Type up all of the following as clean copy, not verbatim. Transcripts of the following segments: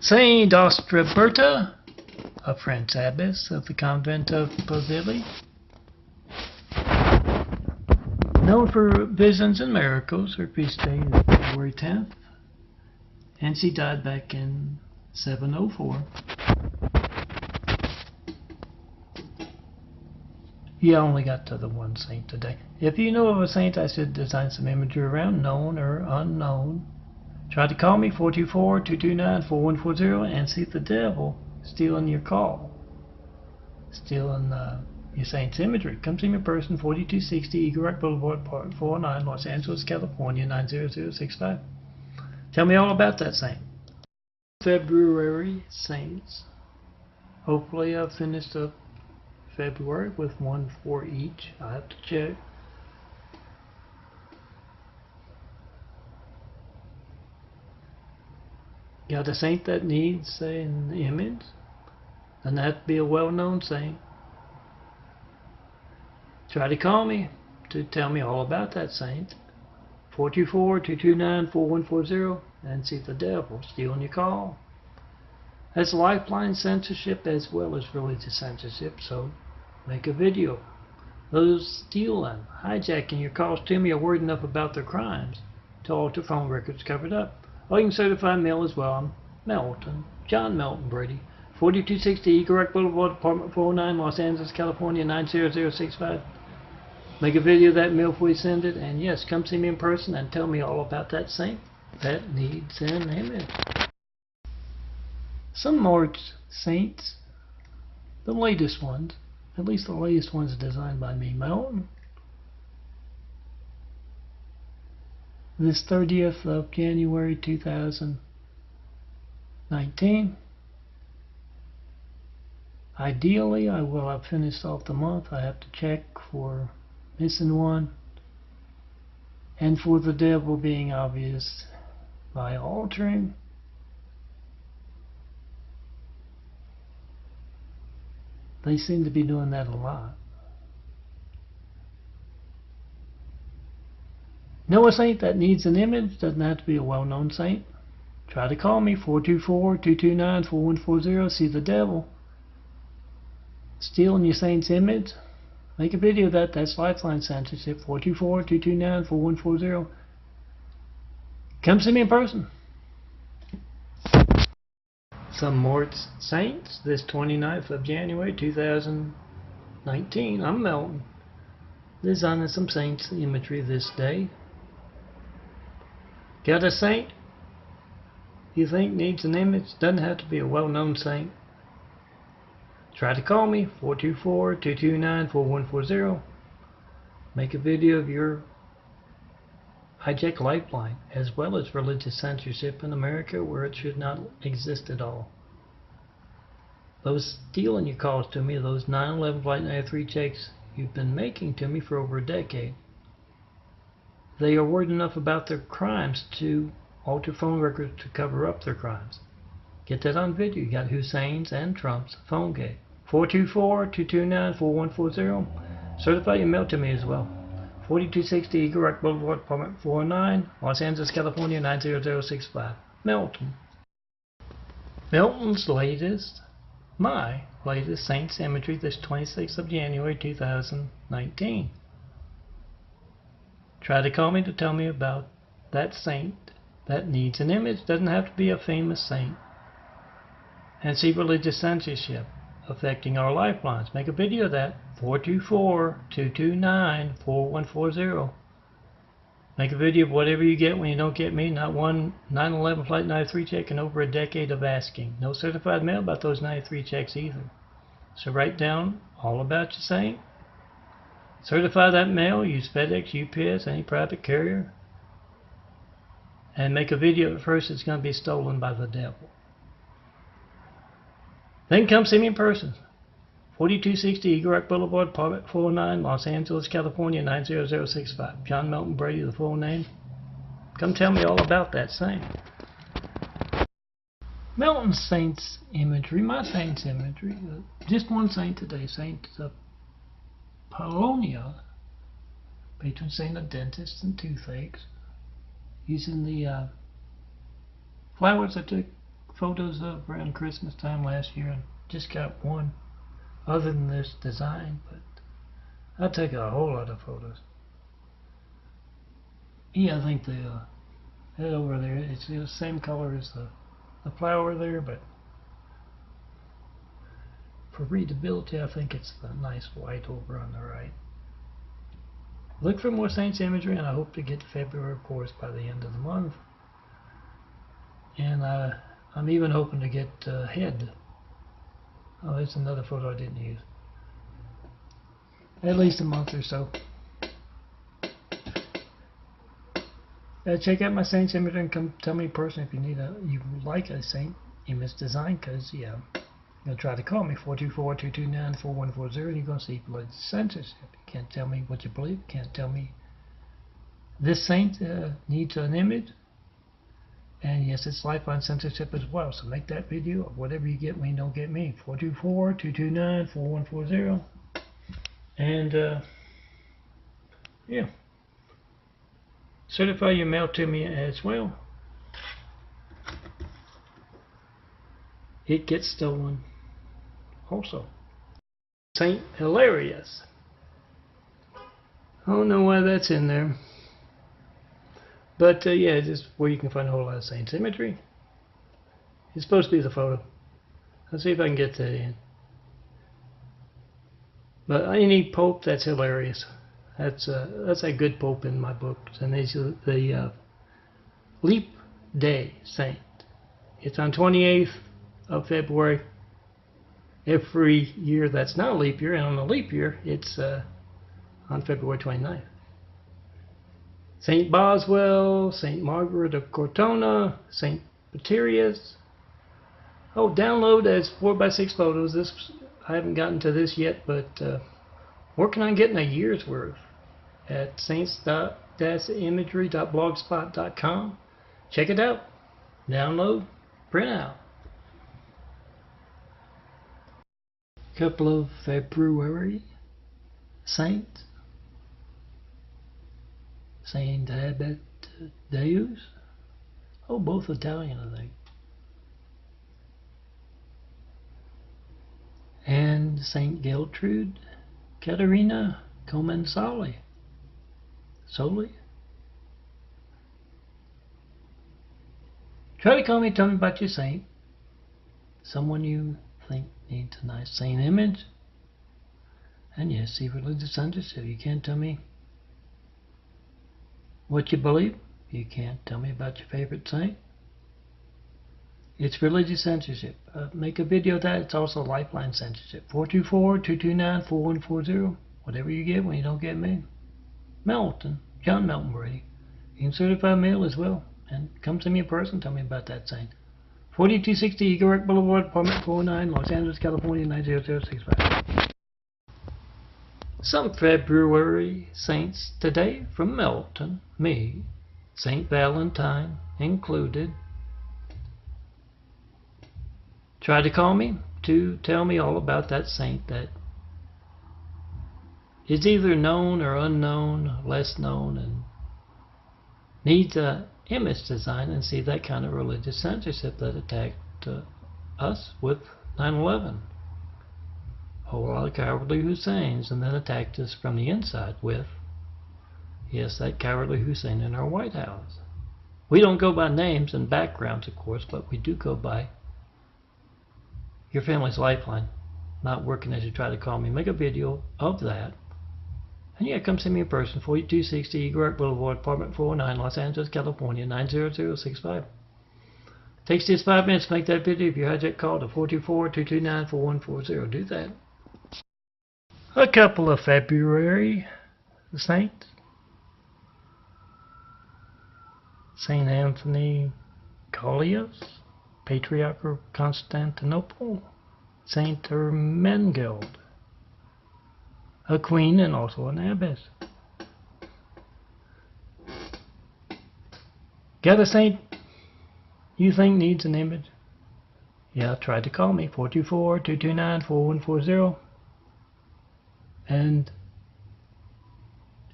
Saint Ostraberta, a French abbess of the convent of Pozzelli, known for visions and miracles. Her feast day is February 10th, and she died back in 704. You only got to the one saint today. If you know of a saint I should design some imagery around, known or unknown, try to call me 424-229-4140 and see the devil stealing your call, stealing your saint's imagery. Come see me in person, 4260 Eagle Rock Boulevard, Part 409, Los Angeles, California, 90065. Tell me all about that saint. February saints. Hopefully I've finished up February with one for each. I have to check. Got a saint that needs, say, an image. Doesn't have to be a well-known saint. Try to call me to tell me all about that saint. 424-229-4140 and see the devil stealing your call. That's lifeline censorship as well as religious censorship, so make a video. Those stealing, hijacking your calls to me are worried enough about their crimes to alter phone records covered up. Or you can certify mail as well. I'm Melton, John Melton Brady, 4260 Eagle Rock Boulevard, Apartment 409, Los Angeles, California, 90065. Make a video of that mail before you send it, and yes, come see me in person and tell me all about that saint that needs an image. Some more saints, the latest ones, at least the latest ones designed by me, Melton. This 30th of January 2019. Ideally, I will have finished off the month. I have to check for missing one, and for the devil being obvious by altering. They seem to be doing that a lot. Know a saint that needs an image? Doesn't have to be a well-known saint. Try to call me, 424-229-4140. See the devil stealing your saint's image. Make a video of that. That's lifeline censorship. 424-229-4140. Come see me in person. Some more saints. This 29th of January 2019. I'm Melton, designing some saints imagery this day. Got a saint you think needs an image? Doesn't have to be a well-known saint. Try to call me, 424-229-4140. Make a video of your hijack lifeline, as well as religious censorship in America where it should not exist at all. Those stealing your calls to me, those 9/11 Flight 93 checks you've been making to me for over a decade. They are worried enough about their crimes to alter phone records to cover up their crimes. Get that on video. You got Hussein's and Trump's phone gate. 424-229-4140. Certify your mail to me as well. 4260 Eagle Rock Boulevard, Apartment 409, Los Angeles, California, 90065. Melton. Melton's latest, my latest saint's imagery, this 26th of January 2019. Try to call me to tell me about that saint that needs an image. Doesn't have to be a famous saint. And see religious censorship affecting our lifelines. Make a video of that. 424-229-4140. Make a video of whatever you get when you don't get me. Not one 9/11 Flight 93 check in over a decade of asking. No certified mail about those 93 checks either. So write down all about your saint. Certify that mail. Use FedEx, UPS, any private carrier. And make a video at first. It's going to be stolen by the devil. Then come see me in person. 4260 Eagle Rock Boulevard, Apartment 409, Los Angeles, California, 90065. John Melton Brady, the full name. Come tell me all about that saint. Melton saint's imagery, my saint's imagery. Just one saint today, Saint Apollonia, patron saint of dentists and toothaches. Using the flowers I took photos of around Christmas time last year and just got one other than this design, but I take a whole lot of photos. Yeah, I think the head over there, it's the same color as the flower there, but for readability, I think it's the nice white over on the right. Look for more Saints imagery, and I hope to get February reports by the end of the month. And I'm even hoping to get head. Oh, there's another photo I didn't use. At least a month or so. Check out my Saints imagery and come tell me personally if you like a Saint image design, because yeah, you're going to try to call me 424-229-4140 and you're going to see blood censorship. You can't tell me what you believe. You can't tell me this saint needs an image. And yes, it's lifeline censorship as well. So make that video of whatever you get when you don't get me. 424-229-4140. And yeah. Certify your mail to me as well. It gets stolen also. Saint Hilarious. I don't know why that's in there. But yeah, just where you can find a whole lot of Saints imagery. It's supposed to be the photo. Let's see if I can get that in. But any Pope that's hilarious. That's a good Pope in my books. And these are the Leap Day Saint. It's on 28th of February. Every year that's not a leap year, and on a leap year, it's on February 29th. Saint Boswell, Saint Margaret of Cortona, Saint Paterius. Oh, download as 4x6 photos. This I haven't gotten to this yet, but working on getting a year's worth at saints-imagery.blogspot.com. Check it out. Download, print out. Couple of February saints. Saint Deus. Oh, both Italian, I think. And Saint Gertrude Caterina Comensali. Soli. Try to call me, tell me about your saint. Someone you think needs a nice saint image. And yes, see religious censorship. You can't tell me what you believe. You can't tell me about your favorite saint. It's religious censorship. Make a video of that. It's also lifeline censorship. 424-229-4140. Whatever you get when you don't get me. Melton. John Melton Brady. You can certify mail as well. And come to me in person. Tell me about that saint. 4260 Eagle Rock Boulevard, Apartment 409, Los Angeles, California, 90065. Some February saints today from Melton. Me. Saint Valentine included. Try to call me to tell me all about that saint that is either known or unknown, less known, and needs a image design, and see that kind of religious censorship that attacked us with 9/11. A whole lot of cowardly Husseins, and then attacked us from the inside with, yes, that cowardly Hussein in our White House. We don't go by names and backgrounds, of course, but we do go by your family's lifeline. Not working as you try to call me. Make a video of that. And yeah, come see me in person. 4260 Eagle Rock Boulevard, Apartment 409, Los Angeles, California, 90065. Takes just 5 minutes to make that video. If you hijack, call to 424-229-4140. Do that. A couple of February saints. Saint Anthony Gaulius, Patriarch of Constantinople. Saint Ermengild, a queen and also an abbess. Got a saint you think needs an image? Yeah, try to call me, 424-229-4140. And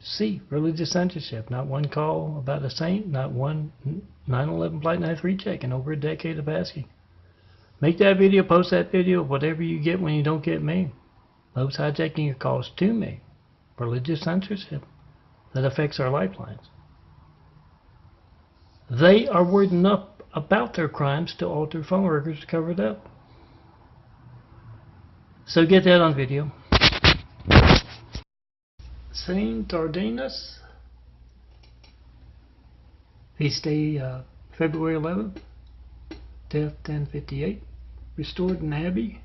see religious censorship. Not one call about a saint, not one 9/11 Flight 93 check in over a decade of asking. Make that video, post that video, whatever you get when you don't get me. Those hijacking your calls to me. Religious censorship that affects our lifelines. They are worried enough about their crimes to alter phone records to cover it up. So get that on video. Saint Ardenus, feast day February 11th, death 1058, restored in Abbey.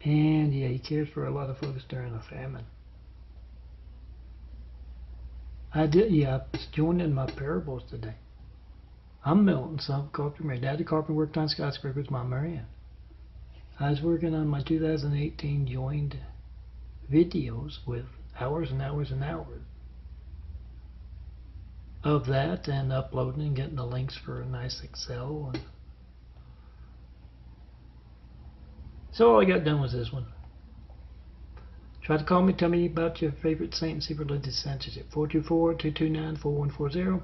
And yeah, he cares for a lot of folks during a famine. I was joining my parables today. I'm Milton, son of Carpenter. My daddy Carpenter worked on skyscrapers, Mom Marianne. I was working on my 2018 joined videos with hours and hours and hours of that, and uploading and getting the links for a nice Excel. And so all I got done was this one. Try to call me, tell me about your favorite saint and see religious censorship. 424-229-4140.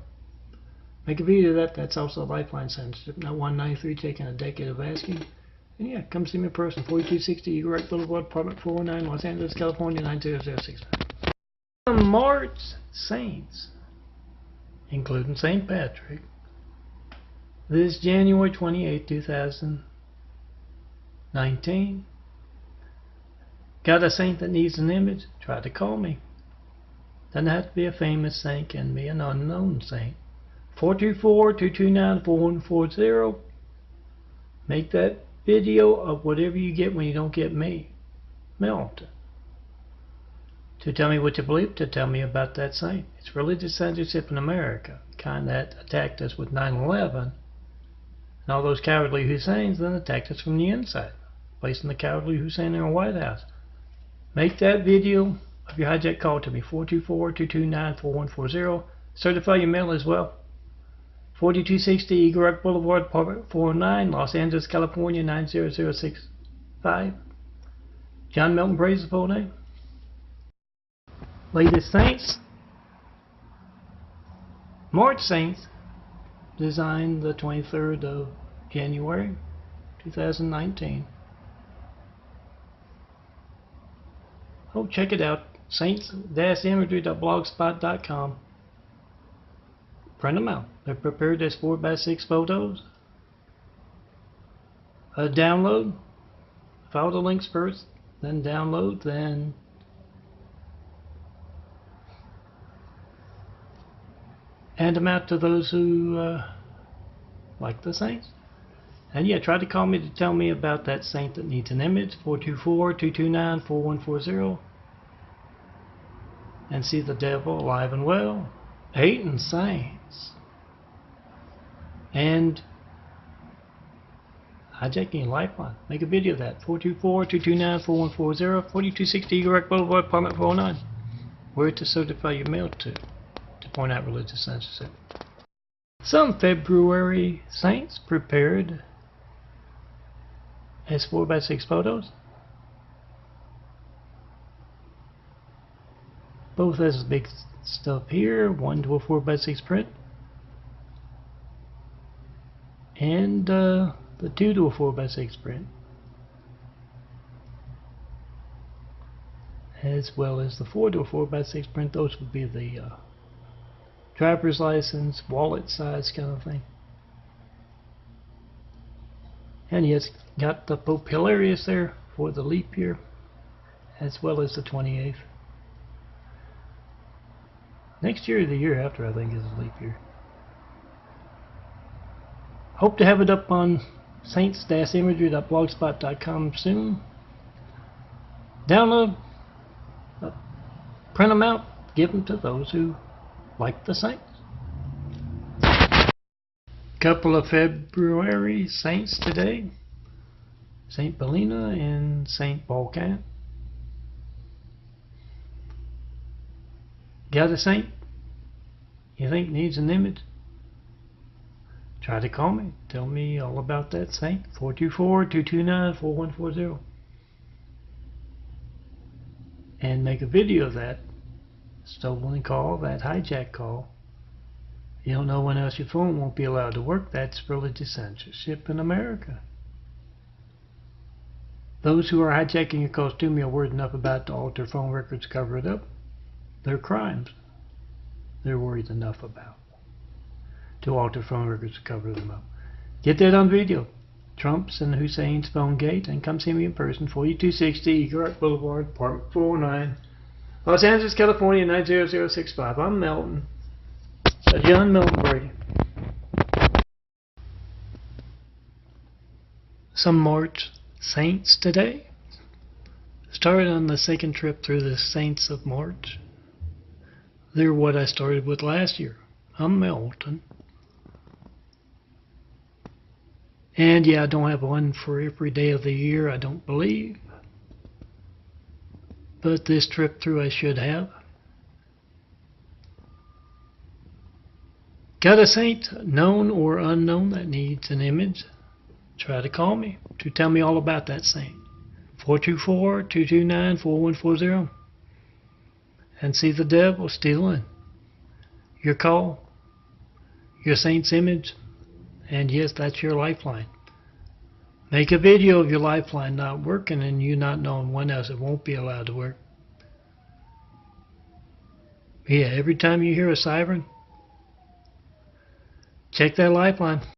Make a video of that. That's also a lifeline censorship. Not 193, taking a decade of asking. And yeah, come see me in person. 4260 Eagle Rock Boulevard, apartment 409, Los Angeles, California, 90069. March saints, including St. Patrick, this January 28, 2019. Got a saint that needs an image? Try to call me. Doesn't have to be a famous saint, can be an unknown saint. 424-229-4140. Make that video of whatever you get when you don't get me. Milton. To tell me what you believe, to tell me about that saint. It's religious censorship in America. The kind that attacked us with 9/11. And all those cowardly Husseins then attacked us from the inside. Placing the cowardly Hussein in our White House. Make that video of your hijack call to me. 424-229-4140. Certify your mail as well. 4260 Eagle Rock Boulevard, apartment 409, Los Angeles, California, 90065. John Milton, praise the full name. Latest saints. March saints, designed the 23rd of January, 2019. Oh, check it out. Saints-imagery.blogspot.com. Print them out. They're prepared as 4x6 photos. Download. Follow the links first, then download, then hand them out to those who like the saints. And yeah, try to call me to tell me about that saint that needs an image. 424-229-4140. And see the devil alive and well. Hating saints. And hijacking lifeline. Make a video of that. 424-229-4140. 4260 Eagle Rock Boulevard, apartment 409. Where to certify your mail to point out religious censorship. Some February saints prepared as 4x6 photos. Both has big stuff here, one to a 4x6 print, and the 2 to a 4x6 print, as well as the 4 to a 4x6 print. Those would be the driver's license, wallet size kind of thing. And yes, got the Pope Hilarious there for the leap year, as well as the 28th. Next year or the year after, I think, is a leap year. Hope to have it up on saints-imagery.blogspot.com soon. Download, print them out, give them to those who like the saints. Couple of February saints today. Saint Belina and Saint Volcan. Got a saint you think needs an image? Try to call me. Tell me all about that saint. 424-229-4140. And make a video of that stolen call, that hijack call, You don't know when else your phone won't be allowed to work. That's religious censorship in America. Those who are hijacking your costume you're worried enough about to alter phone records, cover it up. They're crimes they're worried enough about to alter phone records to cover them up. Get that on video. Trump's and Hussein's phone gate, and come see me in person, 4260 Eagle Rock Boulevard, apartment 409, Los Angeles, California, 90065. I'm Melton. John Melton Brady. Some March saints today. Started on the second trip through the saints of March. They're what I started with last year. I'm Melton. And yeah, I don't have one for every day of the year, I don't believe. But this trip through I should have. Got a saint, known or unknown, that needs an image? Try to call me to tell me all about that saint. 424-229-4140. And see the devil stealing your call, your saint's image, and yes, that's your lifeline. Make a video of your lifeline not working and you not knowing when else it won't be allowed to work. Yeah, every time you hear a siren, check that lifeline.